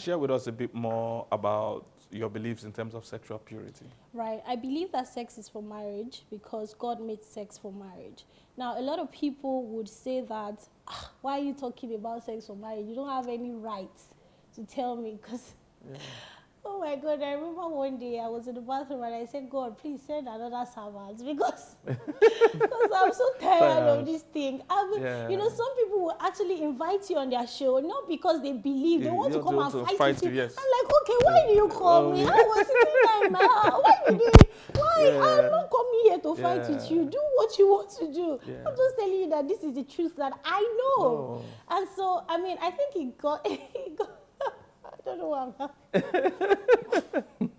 share with us a bit more about your beliefs in terms of sexual purity. Right. I believe that sex is for marriage because God made sex for marriage. Now, a lot of people would say that, why are you talking about sex for marriage? You don't have any rights to tell me because... Yeah. Oh my God, I remember one day I was in the bathroom and I said, God, please send another servant because I'm so tired of this thing. I mean, you know, some people will actually invite you on their show, not because they believe, they want to come and fight with you. Yes. I'm like, okay, why do you call me? I was sitting there in my house. I'm not coming here to fight with you. Do what you want to do. I'm just telling you that this is the truth that I know. And so, I mean, I think it got I don't know what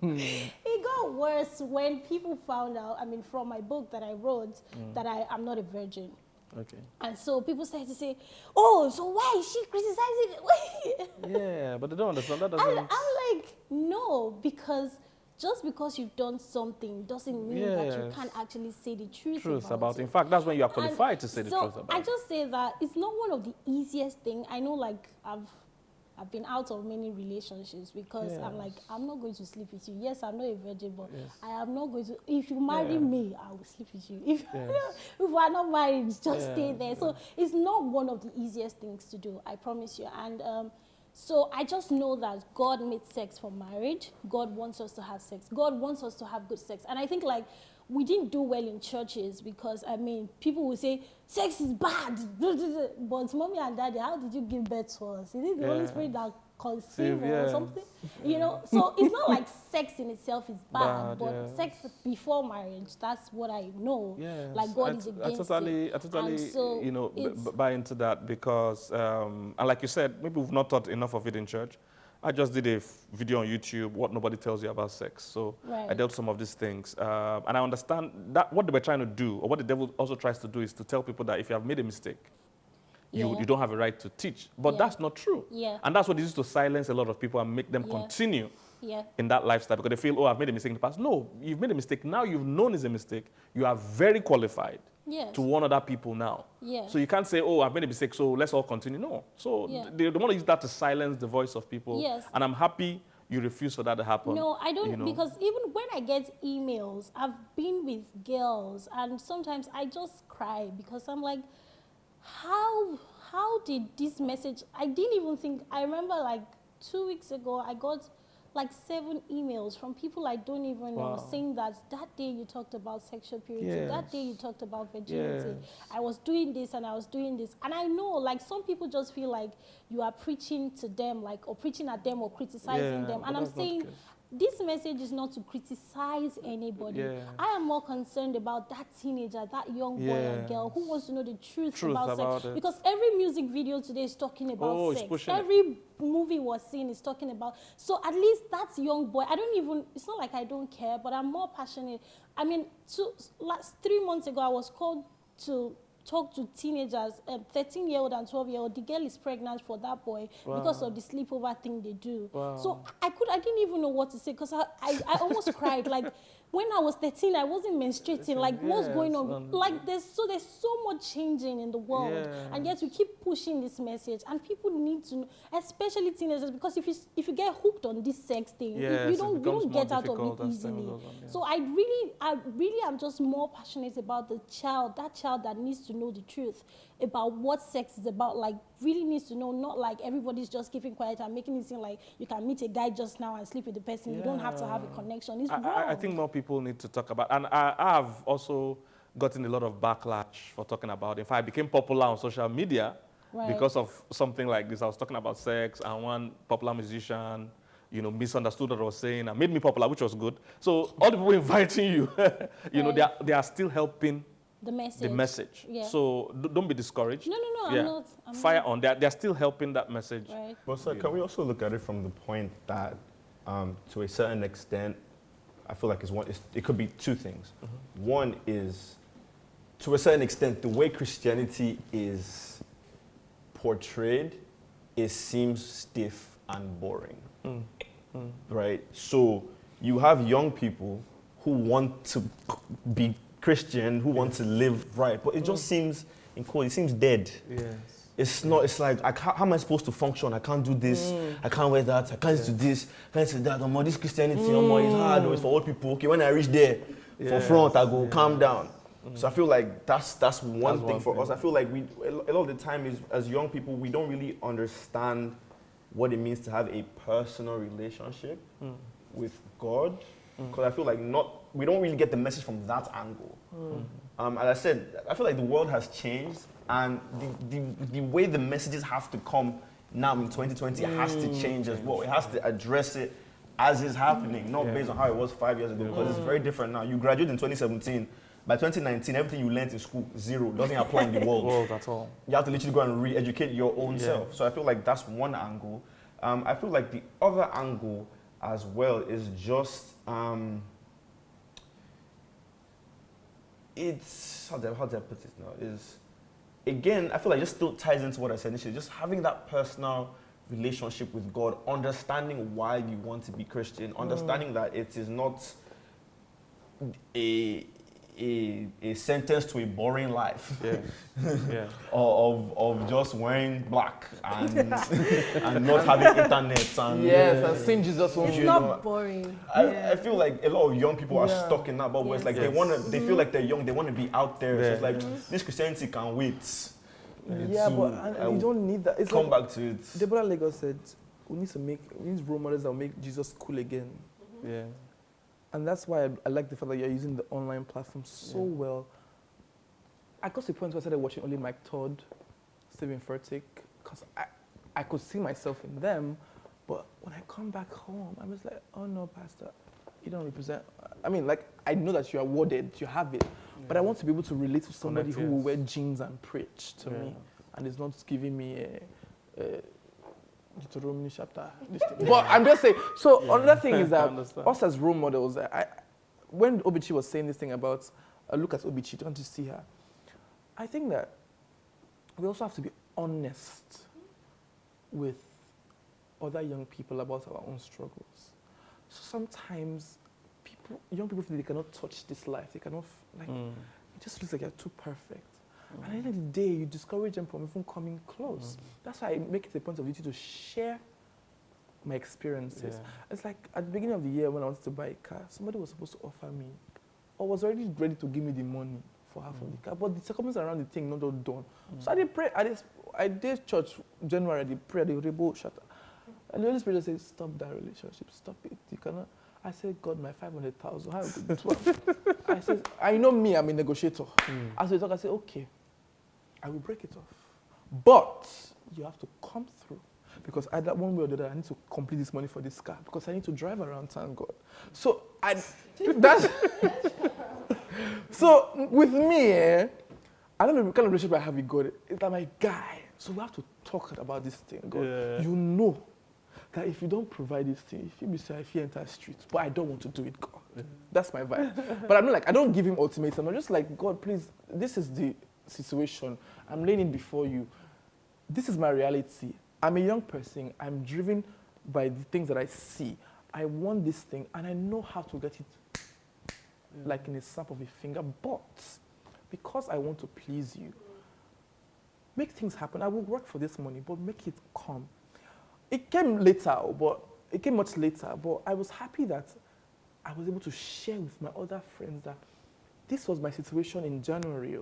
It got worse when people found out, I mean, from my book that I wrote, that I'm not a virgin. Okay. And so people started to say, oh, so why is she criticizing? Yeah, but they don't understand. That doesn't... And I'm like, no, because just because you've done something doesn't mean that you can't actually say the truth about it. In fact, that's when you are qualified to say the truth about it. I just say that it's not one of the easiest things. I know, like, I've been out of many relationships because I'm like, I'm not going to sleep with you. Yes, I'm not a virgin, but I am not going to. If you marry me, I will sleep with you. If we're not married, just stay there. So it's not one of the easiest things to do, I promise you. And so I just know that God made sex for marriage. God wants us to have sex. God wants us to have good sex. And I think, like, we didn't do well in churches because, I mean, people will say, sex is bad. But mommy and daddy, how did you give birth to us? Is it the Holy Spirit that conceived or something? You know, so it's not like sex in itself is bad, but sex before marriage, that's what I know. Like, God is against it. I totally, so you know, buy into that because, and like you said, maybe we've not taught enough of it in church. I just did a video on YouTube, what nobody tells you about sex. So I dealt some of these things. And I understand that what they were trying to do, or what the devil also tries to do, is to tell people that if you have made a mistake, you don't have a right to teach. But that's not true. And that's what it is to silence a lot of people and make them continue in that lifestyle because they feel, oh, I've made a mistake in the past. No, you've made a mistake. Now you've known it's a mistake. You are very qualified to warn other people now. So you can't say, oh, I've made a mistake, so let's all continue. No. So they want to use that to silence the voice of people. And I'm happy you refuse for that to happen. No, I don't, because even when I get emails, I've been with girls, and sometimes I just cry because I'm like, how did this message, I didn't even think, I remember like 2 weeks ago, I got like 7 emails from people I don't even know saying that day you talked about sexual purity, that day you talked about virginity. I was doing this and I was doing this. And I know, like, some people just feel like you are preaching to them, like, or preaching at them or criticizing them. And I'm saying, this message is not to criticize anybody. I am more concerned about that teenager, that young boy or girl who wants to know the truth about sex. Because every music video today is talking about sex. Every movie was seen is talking about. So at least that young boy, it's not like I don't care, but I'm more passionate. I mean, 3 months ago, I was called to talk to teenagers, 13-year-old and 12-year-old. The girl is pregnant for that boy because of the sleepover thing they do. So I didn't even know what to say because I almost cried. Like, when I was 13, I wasn't menstruating. Like, what's going on? Like, there's so much changing in the world, and yet we keep pushing this message. And people need to know, especially teenagers, because if you get hooked on this sex thing, you don't get out of it easily. So I really am just more passionate about that child that needs to know the truth about what sex is about. Like, really needs to know, not like everybody's just keeping quiet and making it seem like you can meet a guy just now and sleep with the person. You don't have to have a connection. It's wrong. I think more people need to talk about, and I have also gotten a lot of backlash for talking about it. In fact, I became popular on social media because of something like this. I was talking about sex, and one popular musician, misunderstood what I was saying and made me popular, which was good. So all the people inviting you, they are still helping the message. So don't be discouraged. No, I'm not. Fire on. They're still helping that message. Well, sir, can we also look at it from the point that, to a certain extent, I feel like it could be 2 things. One is, to a certain extent, the way Christianity is portrayed, it seems stiff and boring, right? So you have young people who want to be Christian, who want to live right, but it just seems, it seems dead. It's not, it's like, how am I supposed to function? I can't do this, I can't wear that, I can't do this, I can't do that. This Christianity, it's hard, it's for old people. Okay, when I reach there, for front, I go, calm down. So I feel like that's one thing for us. I feel like a lot of the time is, as young people, we don't really understand what it means to have a personal relationship with God. Because I feel like we don't really get the message from that angle. As I said, I feel like the world has changed, and the way the messages have to come now in 2020 has to change as well. It has to address it as it's happening, not based on how it was 5 years ago, because it's very different now. You graduate in 2017, by 2019, everything you learned in school, zero, doesn't apply in the world at all. You have to literally go and re-educate your own self. So I feel like that's one angle. I feel like the other angle as well is just, it's, how do I put it now, is, again, I feel like it just still ties into what I said initially, just having that personal relationship with God, understanding why you want to be Christian, understanding that it is not a sentence to a boring life of just wearing black and not having internet and and seeing Jesus won't it's not boring. I feel like a lot of young people are stuck in that bubble. It's like they feel like they're young, they want to be out there. So it's like this Christianity can wait. But you don't need that. It's come back to it. Deborah Lagos said we need role models that will make Jesus cool again. And that's why I like the fact that you're using the online platform so well. I got to the point where I started watching only Mike Todd, Stephen Furtick, because I could see myself in them. But when I come back home, I was like, oh no, Pastor, you don't represent. I mean, like, I know that you are worded, you have it, but I want to be able to relate to somebody who will wear jeans and preach to me, and is not giving me a Deuteronomy chapter. But I'm just saying, so another thing is that us as role models, when Obichi was saying this thing about, look at Obichi, don't you see her? I think that we also have to be honest with other young people about our own struggles. So sometimes young people feel they cannot touch this life, they cannot, it just looks like you're too perfect. And at the end of the day, you discourage them from even coming close. That's why I make it a point of duty to share my experiences. It's like at the beginning of the year when I wanted to buy a car, somebody was supposed to offer me, or was already ready to give me the money for half of the car, but the circumstances around the thing not all done. So I did pray. I did church January. I did pray at the Rebo Shatter, and the Holy Spirit said, "Stop that relationship. Stop it. You cannot." I said, God, my 500,000. How could it work? I said, I know me. I'm a negotiator. As we talk, I said, okay, I will break it off, but you have to come through, because either one way or the other, I need to complete this money for this car, because I need to drive around town, God. So that's so with me, I don't know the kind of relationship I have with God. It's like my guy. So we have to talk about this thing, God. You know that if you don't provide this thing, if you be say if you enter the streets, but I don't want to do it, God. That's my vibe. But I'm not like, I don't give him ultimatum. I'm just like, God, please, this is the situation. I'm laying it before you. This is my reality. I'm a young person. I'm driven by the things that I see. I want this thing, and I know how to get it like in a snap of a finger. But because I want to please you, make things happen. I will work for this money, but make it come. It came later, but it came much later. But I was happy that I was able to share with my other friends that this was my situation in January.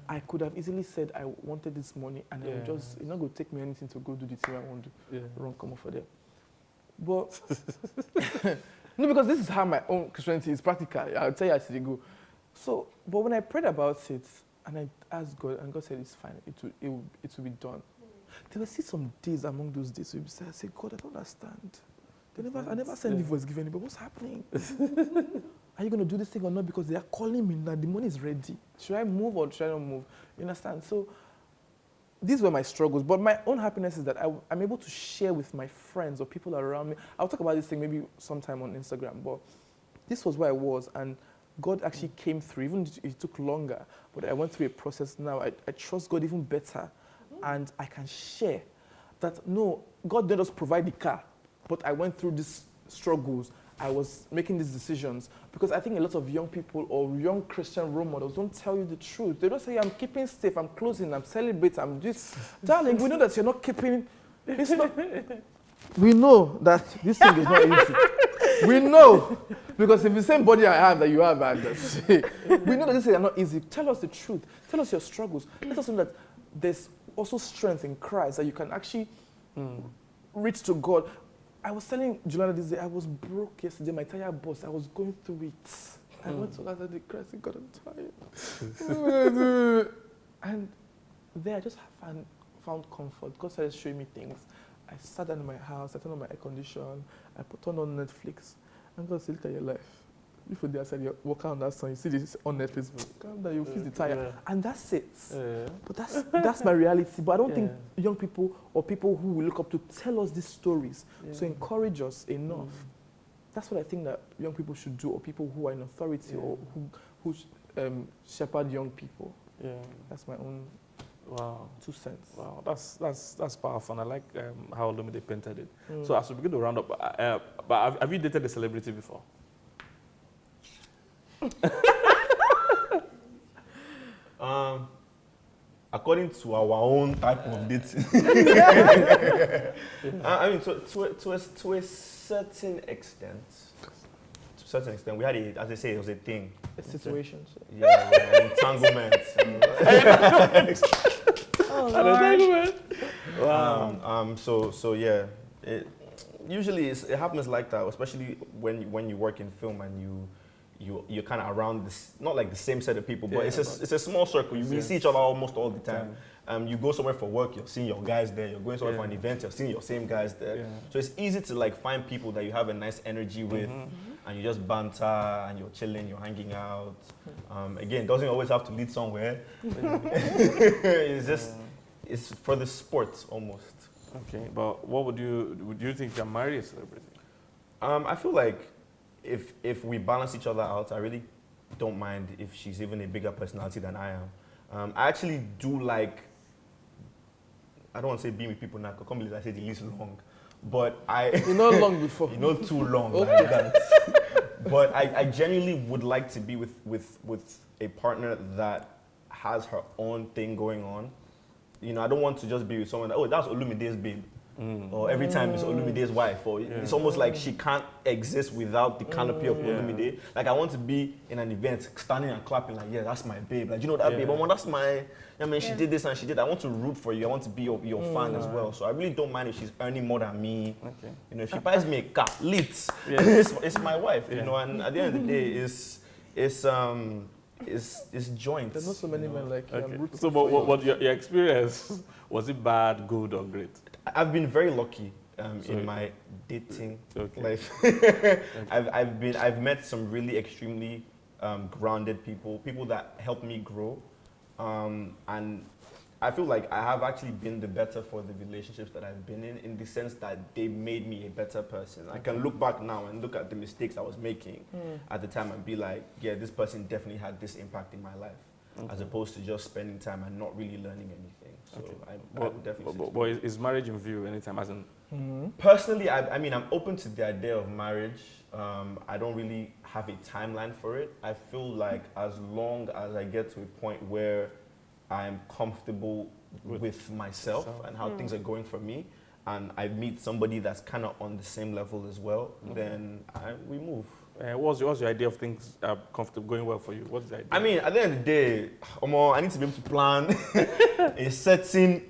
I could have easily said I wanted this money, and I would just, it's not going to take me anything to go do the thing I want to run come off for them. But no, because this is how my own Christianity is practical. I'll tell you as they go. So, but when I prayed about it and I asked God, and God said it's fine, it will be done. There were still some days among those days where I said, God, I don't understand. I never said leave was given, but what's happening? Are you going to do this thing or not? Because they are calling me now. The money is ready. Should I move or should I not move? You understand? So these were my struggles. But my own happiness is that I'm able to share with my friends or people around me. I'll talk about this thing maybe sometime on Instagram. But this was where I was. And God actually came through. Even if it took longer. But I went through a process now. I trust God even better. And I can share that, no, God didn't just provide the car. But I went through these struggles. I was making these decisions, because I think a lot of young people or young Christian role models don't tell you the truth. They don't say, I'm keeping safe, I'm closing, I'm celebrating, I'm this. Darling, we know that you're not keeping, it's not, we know that this thing is not easy. We know, because if the same body I have that you have, we know that this is not easy. Tell us the truth. Tell us your struggles. Let us know that there's also strength in Christ, that you can actually reach to God. I was telling Juliana this day, I was broke yesterday, my tire burst. I was going through it. I went to God and the Christ, God, I'm tired. And there I just found comfort. God started showing me things. I sat down in my house, I turned on my air condition, I put on Netflix, and God said, look at your life. Before they said, you walk out on that song, you see this on Netflix, calm down, you feel the tire. And that's it. But that's my reality. But I don't think young people or people who we look up to tell us these stories to encourage us enough. That's what I think that young people should do, or people who are in authority or who shepherd young people. That's my own 2 cents. Wow, that's powerful. And I like how Olumide painted it. So as we begin to round up, but have you dated a celebrity before? According to our own type of dating, I mean, to a certain extent, we had a, as I say, it was a thing. A situation. So. Yeah, entanglement. Wow. So yeah, usually it happens like that, especially when you work in film and you're kind of around this, not like the same set of people, but it's a small circle. We see each other almost all the time. You go somewhere for work, you're seeing your guys there. You're going somewhere for an event, you're seeing your same guys there. So it's easy to like find people that you have a nice energy with, and you just banter and you're chilling, you're hanging out. Again, it doesn't always have to lead somewhere. It's for the sport almost. Okay, but what would you think you can marry a celebrity? I feel like if we balance each other out, I really don't mind if she's even a bigger personality than I am. I actually do like, I don't want to say being with people now, because I can't believe I said the least long, but You know long before. You know too long like that. But I genuinely would like to be with a partner that has her own thing going on. You know, I don't want to just be with someone that, oh, that's Olumide's babe. Or every time it's Olumide's wife. Or it's almost like she can't exist without the canopy of Olumide. Like, I want to be in an event, standing and clapping like, yeah, that's my babe. Like, you know that babe? Oh, that's my, I mean, she did this and she did that. I want to root for you. I want to be your fan as well. So I really don't mind if she's earning more than me. Okay. You know, if she buys me a car, lit, it's my wife, you know, and at the end of the day, it's joint. There's not so many men like you. Okay. So what your experience, was it bad, good, or great? I've been very lucky in my dating life. I've met some really extremely grounded people that help me grow, and I feel like I have actually been the better for the relationships that I've been in the sense that they made me a better person. I can look back now and look at the mistakes I was making at the time and be like, yeah, this person definitely had this impact in my life, as opposed to just spending time and not really learning anything. So I would definitely say. But is marriage in view anytime? As in, personally, I mean, I'm open to the idea of marriage. I don't really have a timeline for it. I feel like as long as I get to a point where I'm comfortable with myself and how things are going for me, and I meet somebody that's kind of on the same level as well, then we move. What's your idea of things comfortable going well for you? What's the idea? I mean, at the end of the day, I need to be able to plan a certain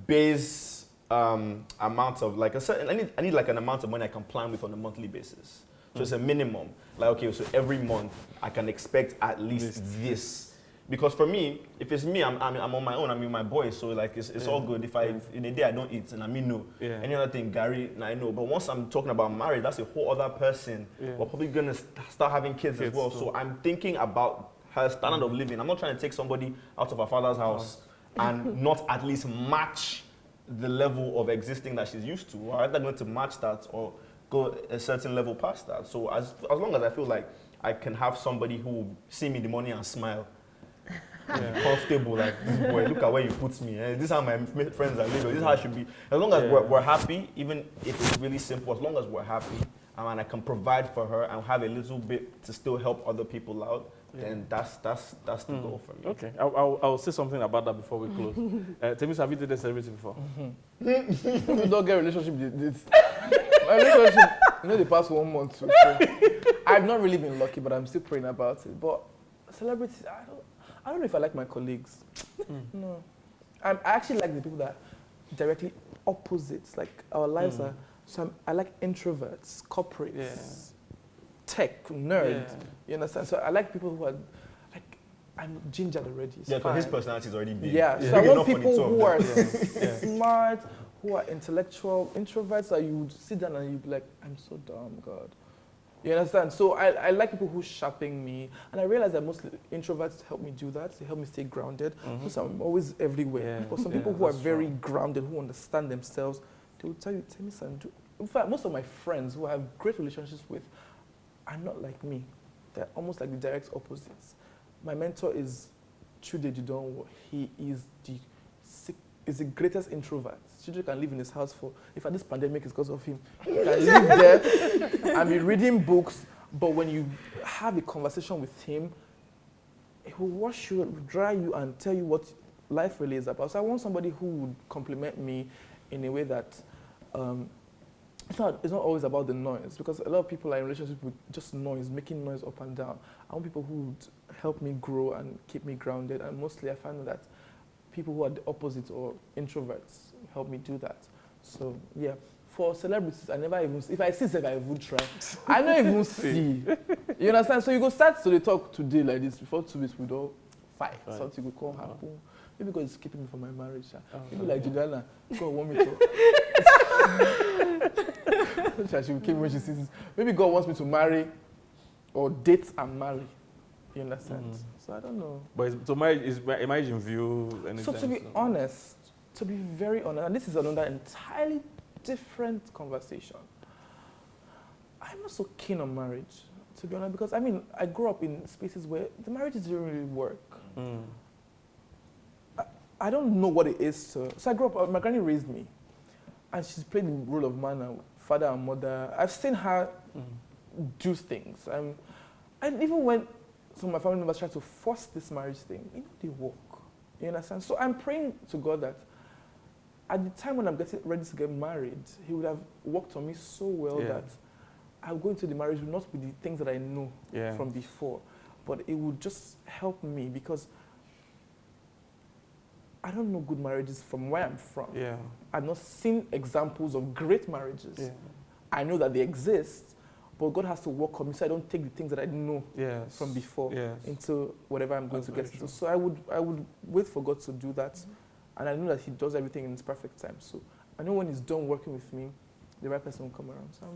base amount of like a certain. I need like an amount of money I can plan with on a monthly basis. So it's a minimum. Like, okay, so every month I can expect at least this. Because for me, if it's me, I'm on my own. I'm with my boys, so like it's all good. If in a day I don't eat, and I mean no. Any other thing, Gary, I know. But once I'm talking about marriage, that's a whole other person. We're probably gonna start having kids as well. So I'm thinking about her standard of living. I'm not trying to take somebody out of her father's house and not at least match the level of existing that she's used to. Or either going to match that or go a certain level past that. So as long as I feel like I can have somebody who will see me in the morning and smile. Comfortable, like, this boy, look at where you put me. This is how my friends are living. This is how I should be. As long as we're happy, even if it's really simple, as long as we're happy, and I can provide for her and have a little bit to still help other people out, then that's the goal for me. Okay, I'll say something about that before we close. Temisan, have you dated a celebrity before? You don't get a relationship. My relationship, the past 1 month. So I've not really been lucky, but I'm still praying about it. But celebrities, I don't know if I like my colleagues. No, I actually like the people that are directly opposites. Like our lives are. So I like introverts, corporates, tech, nerds. You understand? So I like people who are like, I'm gingered already. Yeah, because his personality is already big. Yeah, so I want people who are smart, who are intellectual, introverts that you would sit down and you'd be like, I'm so dumb, God. You understand? So I like people who sharpen me. And I realize that mostly introverts help me do that. They help me stay grounded. Because I'm always everywhere. But some people who are very grounded, who understand themselves, they will tell you, Temisan, in fact, most of my friends who I have great relationships with are not like me. They're almost like the direct opposites. My mentor is Chude Dudonwo. He is the greatest introvert. Chude can live in his house for, if this pandemic is because of him, he can live there and be reading books, but when you have a conversation with him, he will wash you, dry you, and tell you what life really is about. So I want somebody who would compliment me in a way that it's not always about the noise, because a lot of people are in relationships with just noise, making noise up and down. I want people who would help me grow and keep me grounded, and mostly I find that people who are the opposite or introverts help me do that. So yeah, for celebrities, I never even, if I see them, I would try. I don't even see. You understand? So you go start to talk today like this, before 2 weeks we don't fight. Something will come happen. Maybe God is keeping me from my marriage. Maybe like Juliana, God want me to. She will keep me when she sees this. Maybe God wants me to marry or date and marry. You understand? So I don't know. But so marriage is a marriage in view. So to be honest, to be very honest, and this is another entirely different conversation. I'm not so keen on marriage, to be honest, because I mean, I grew up in spaces where the marriages didn't really work. I don't know what it is to. So I grew up, my granny raised me, and she's played the role of man and father and mother. I've seen her do things. And even when some of my family members try to force this marriage thing, they work. You understand? So I'm praying to God that at the time when I'm getting ready to get married, He would have worked on me so well that I'll go into the marriage will not be the things that I know from before, but it would just help me, because I don't know good marriages from where I'm from. I've not seen examples of great marriages. I know that they exist, but God has to work on me so I don't take the things that I know from before into whatever I'm going to get into. So I would wait for God to do that, and I know that He does everything in His perfect time. So I know when He's done working with me, the right person will come around. So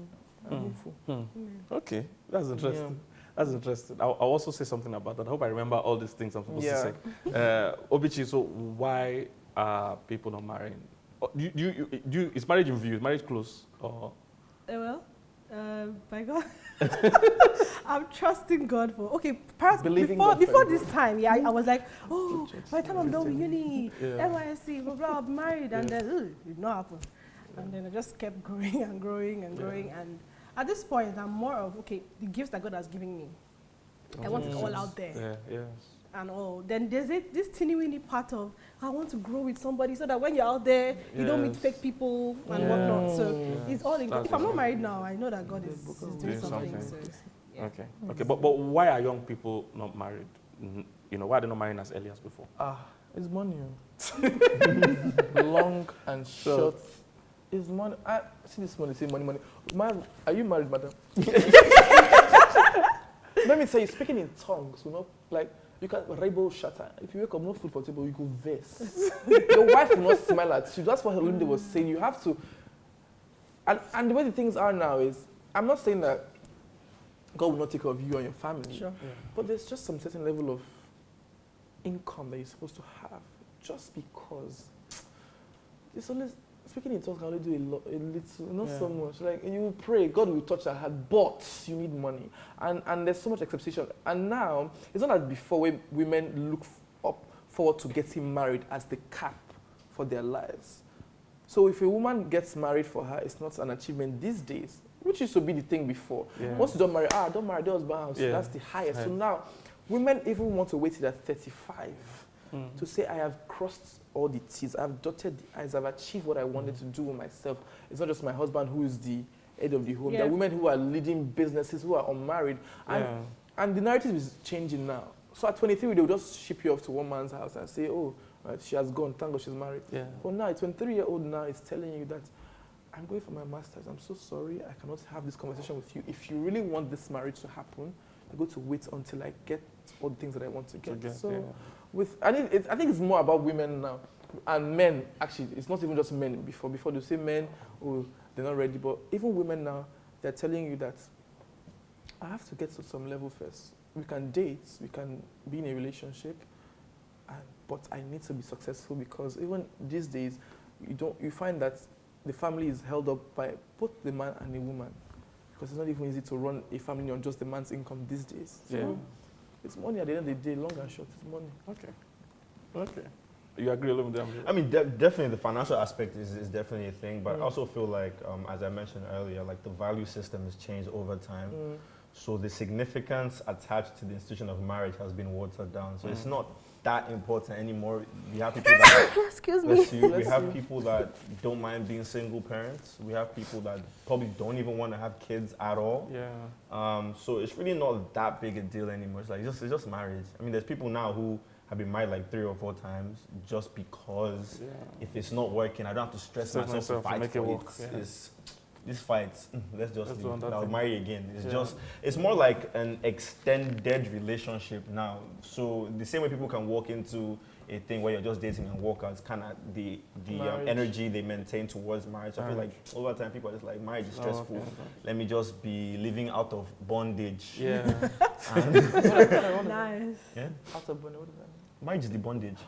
I'm hopeful. Okay, that's interesting. That's interesting. I'll also say something about that. I hope I remember all these things I'm supposed to say. Obichi, so why are people not marrying? Is marriage in view? Is marriage close? Or? Well, by God, I'm trusting God for. Okay, perhaps before this time, I was like, oh, by the time I'm done with uni, NYSC, blah blah, I'm married, and then it did not happen. And then I just kept growing and growing and growing, and at this point, I'm more of, okay, the gifts that God has given me, I want it all out there. And all. Then there's this teeny-weeny part of, I want to grow with somebody so that when you're out there, you don't meet fake people and whatnot. So it's all in God. If I'm not married now, I know that God is doing something. So, Okay, but why are young people not married? Why are they not marrying as early as before? It's money. Long and short. Is money. I see this money, say money. Are you married, madam? Let me tell you, speaking in tongues, like you can rainbow shatter. If you wake up, no food for table, you go verse. Your wife will not smile at you. That's what Olumide was saying. You have to. And the way the things are now is, I'm not saying that God will not take care of you and your family, but there's just some certain level of income that you're supposed to have, just because it's always. Speaking in tongues can only do a little, not so much. Like you pray, God will touch your heart, but you need money, and there's so much expectation. And now it's not like before, where women look forward to getting married as the cap for their lives. So if a woman gets married for her, it's not an achievement these days. which used to be the thing before. Once you don't marry the husband. So that's the highest. So now, women even want to wait till they're 35 to say, I have crossed all the T's, I've dotted the I's, I've achieved what I wanted to do with myself. It's not just my husband who is the head of the home. There are women who are leading businesses, who are unmarried. And the narrative is changing now. So at 23, they will just ship you off to one man's house and say, oh, she has gone, thank God she's married. But now, a 23-year-old now is telling you that, I'm going for my master's, I'm so sorry, I cannot have this conversation with you. If you really want this marriage to happen, I'm going to wait until I get all the things that I want to get. I think it's more about women now. And men, actually, it's not even just men. Before they say men, oh, they're not ready. But even women now, they're telling you that I have to get to some level first. We can date, we can be in a relationship, but I need to be successful, because even these days, you find that the family is held up by both the man and the woman, because it's not even easy to run a family on just the man's income these days. So it's money at the end of the day, long and short, it's money. Okay. You agree with them? I mean, definitely the financial aspect is definitely a thing, but I also feel like, as I mentioned earlier, like the value system has changed over time. So the significance attached to the institution of marriage has been watered down. So it's not that important anymore. We have people that excuse me. We have people that don't mind being single parents. We have people that probably don't even want to have kids at all. So it's really not that big a deal anymore. It's just marriage. I mean, there's people now who have been married like 3 or 4 times just because if it's not working, I don't have to stress myself to fight for it. This fight, let's just leave. I'll marry again. It's more like an extended relationship now. So the same way people can walk into a thing where you're just dating and walk out, it's kind of the energy they maintain towards marriage. I feel like over time people are just like, marriage is stressful. Let me just be living out of bondage. Nice. Out of bondage, what is that? Marriage is the bondage.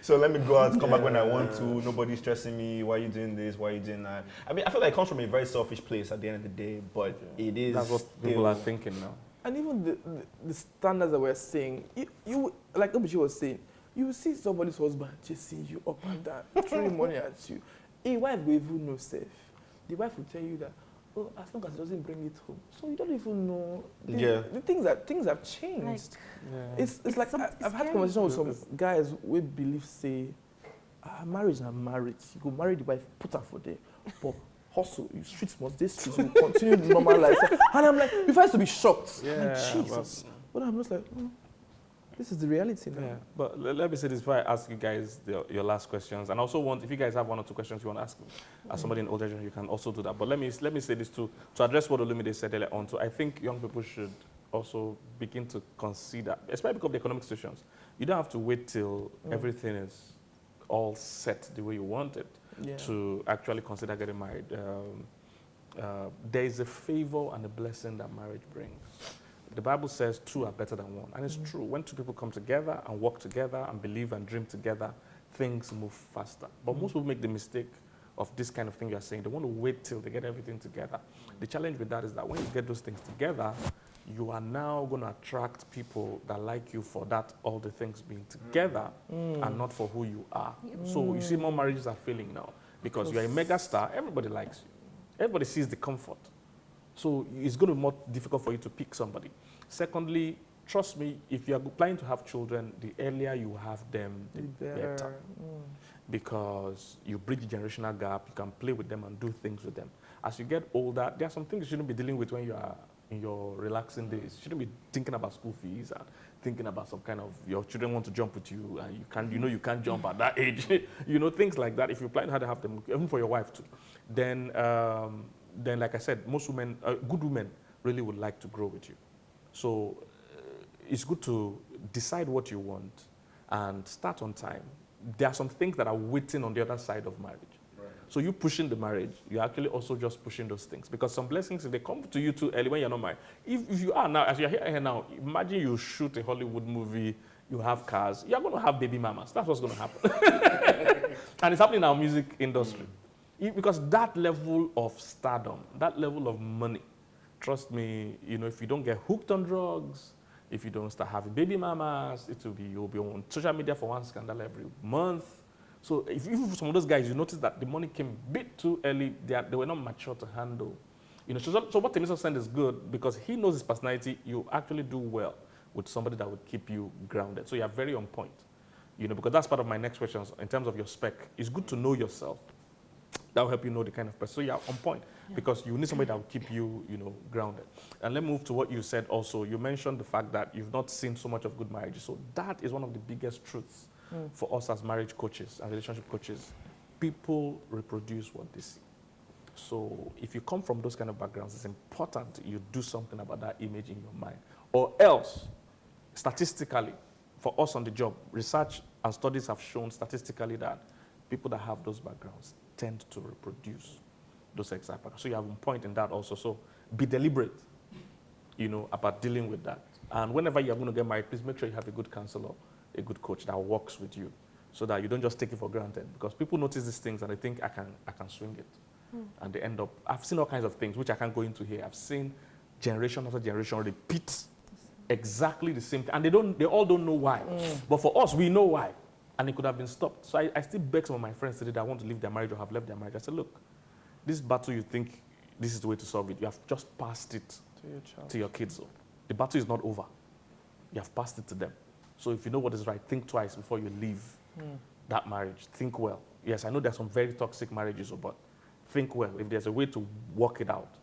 So let me go out, come back when I want to. Nobody's stressing me. Why are you doing this? Why are you doing that? I mean, I feel like it comes from a very selfish place at the end of the day, but it is. That's what people are thinking now. And even the standards that we're saying, you like Obichi was saying, you will see somebody's husband chasing you up and down, throwing money at you. A wife will even know safe. The wife will tell you that, oh, as long as it doesn't bring it home. So you don't even know. The things have changed. It's like I've had conversations with some guys who believe say, marriage and marriage. You go marry the wife, put her for there. But hustle, you streets must this streets will continue the normal life. And I'm like, before I used to be shocked. Jesus. But I'm just like, this is the reality now. Yeah, but let me say this before I ask you guys your last questions. And I also want, if you guys have 1 or 2 questions you want to ask me, as somebody in older generation, you can also do that. But let me say this to address what Olumide said earlier on. So I think young people should also begin to consider, especially because of the economic situations. You don't have to wait till everything is all set the way you want it to actually consider getting married. There is a favor and a blessing that marriage brings. The Bible says 2 are better than 1. And it's true. When 2 people come together and work together and believe and dream together, things move faster. But most people make the mistake of this kind of thing you're saying. They want to wait till they get everything together. The challenge with that is that when you get those things together, you are now going to attract people that like you for that, all the things being together and not for who you are. So you see more marriages are failing now because you're a mega star. Everybody likes you. Everybody sees the comfort. So it's going to be more difficult for you to pick somebody. Secondly, trust me, if you are planning to have children, the earlier you have them, the better. Because you bridge the generational gap, you can play with them and do things with them. As you get older, there are some things you shouldn't be dealing with when you are in your relaxing days. You shouldn't be thinking about school fees and thinking about some kind of, your children want to jump with you and you can't jump at that age. Things like that. If you plan how to have them, even for your wife too, then like I said, most women, good women really would like to grow with you. So it's good to decide what you want and start on time. There are some things that are waiting on the other side of marriage. Right. So you pushing the marriage, you're actually also just pushing those things. Because some blessings, if they come to you too early when you're not married, if you are now, as you're here now, imagine you shoot a Hollywood movie, you have cars, you're going to have baby mamas. That's what's going to happen. And it's happening in our music industry. Because that level of stardom, that level of money, trust me, if you don't get hooked on drugs, if you don't start having baby mamas, you'll be on social media for one scandal every month. So if some of those guys, you notice that the money came a bit too early, they were not mature to handle. So what Temisan said is good because he knows his personality. You actually do well with somebody that would keep you grounded. So you're very on point. Because that's part of my next questions in terms of your spec. It's good to know yourself. That will help you know the kind of person. So you're on point because you need somebody that will keep you, grounded. And let's move to what you said also. You mentioned the fact that you've not seen so much of good marriages. So that is one of the biggest truths for us as marriage coaches and relationship coaches. People reproduce what they see. So if you come from those kind of backgrounds, it's important you do something about that image in your mind. Or else, statistically, for us on the job, research and studies have shown statistically that people that have those backgrounds tend to reproduce those exact backgrounds. So you have a point in that also. So be deliberate, about dealing with that. And whenever you're going to get married, please make sure you have a good counselor, a good coach that works with you so that you don't just take it for granted. Because people notice these things and they think, I can swing it. And they end up, I've seen all kinds of things, which I can't go into here. I've seen generation after generation repeat exactly the same thing. And they all don't know why. But for us, we know why. And it could have been stopped. So I still beg some of my friends today that want to leave their marriage or have left their marriage. I said, look, this battle you think this is the way to solve it, you have just passed it to your kids. The battle is not over. You have passed it to them. So if you know what is right, think twice before you leave that marriage. Think well. Yes, I know there's some very toxic marriages, but think well if there's a way to work it out.